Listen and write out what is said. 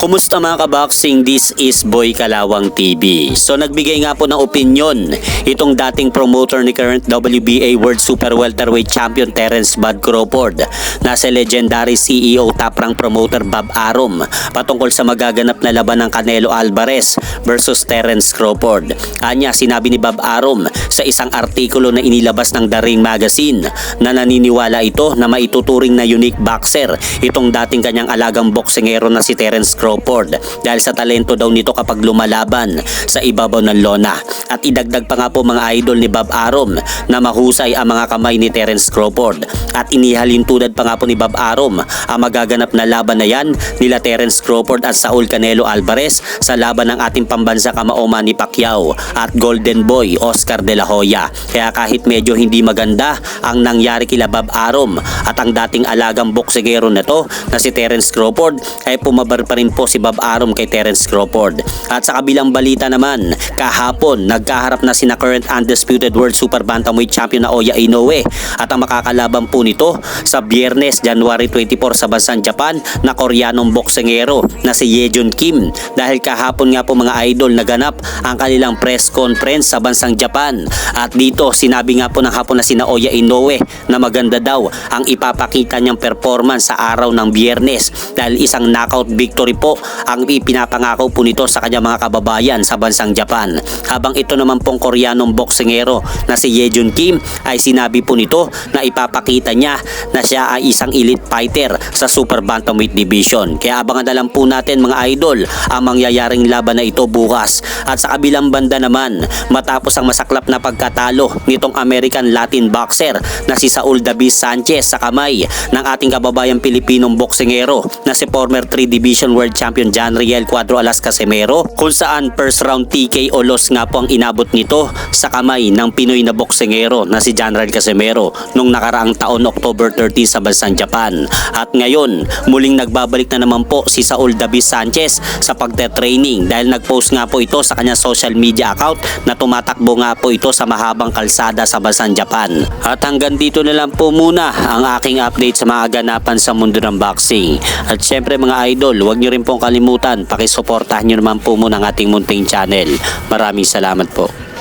Kumusta mga kaboxing? This is Boy Kalawang TV. So nagbigay nga po ng opinion itong dating promoter ni current WBA World Super Welterweight Champion Terence "Bud" Crawford na si legendary CEO top rank promoter Bob Arum patungkol sa magaganap na laban ng Canelo Alvarez versus Terence Crawford. Anya, sinabi ni Bob Arum sa isang artikulo na inilabas ng The Ring Magazine na naniniwala ito na maituturing na unique boxer itong dating kanyang alagang boksingero na si Terence Crawford dahil sa talento daw nito kapag lumalaban sa ibabaw ng lona. At idagdag pa nga po mga idol ni Bob Arum na mahusay ang mga kamay ni Terence Crawford. At inihalin tulad pa nga po ni Bob Arum ang magaganap na laban na yan nila Terence Crawford at Saul Canelo Alvarez sa laban ng ating pambansa kamao Manny Pacquiao at Golden Boy Oscar De La Hoya. Kaya kahit medyo hindi maganda ang nangyari kila Bob Arum at ang dating alagang boksingero na to na si Terence Crawford, ay pumabar pa rin po si Bob Arum kay Terence Crawford. At sa kabilang balita naman, kahapon nagkaharap na sina current undisputed world super bantamweight champion na Naoya Inoue at ang makakalaban po nito sa Biyernes, January 24 sa bansang Japan na Koreanong boksingero na si Yejun Kim. Dahil kahapon nga po mga idol naganap ang kanilang press conference sa bansang Japan. At dito sinabi nga po ng hapon na si Naoya Inoue na maganda daw ang ipapakita niyang performance sa araw ng Biyernes dahil isang knockout victory po ang ipinapangako po nito sa kanyang mga kababayan sa bansang Japan. Habang ito naman pong Koreanong boksingero na si Yejun Kim ay sinabi po nito na ipapakita niya na siya ay isang elite fighter sa super bantamweight division. Kaya abangan na lang po natin mga idol ang mangyayaring laban na ito bukas. At sa kabilang banda naman, matapos ang masaklap na pagkatalo nitong American Latin boxer na si Saul Davis Sanchez sa kamay ng ating kababayang Pilipinong boksingero na si former 3 Division World Champion John Riel Cuadro Alas Casimero, kung saan first round TKO loss nga po ang inabot nito sa kamay ng Pinoy na boksingero na si John Riel Casimero nung nakaraang taon October 30 sa bansang Japan. At ngayon, muling nagbabalik na naman po si Saul Davis Sanchez sa pagte-training dahil nagpost nga po ito sa kanyang social media account na tumatakbo nga po ito sa mahabang kalsada sa bansang Japan. At hanggang dito na lang po muna ang aking update sa mga ganapan sa mundo ng boxing. At syempre mga idol, huwag nyo rin pong kalimutan, pakisuportahan nyo naman po muna ang ating munting channel. Maraming salamat po.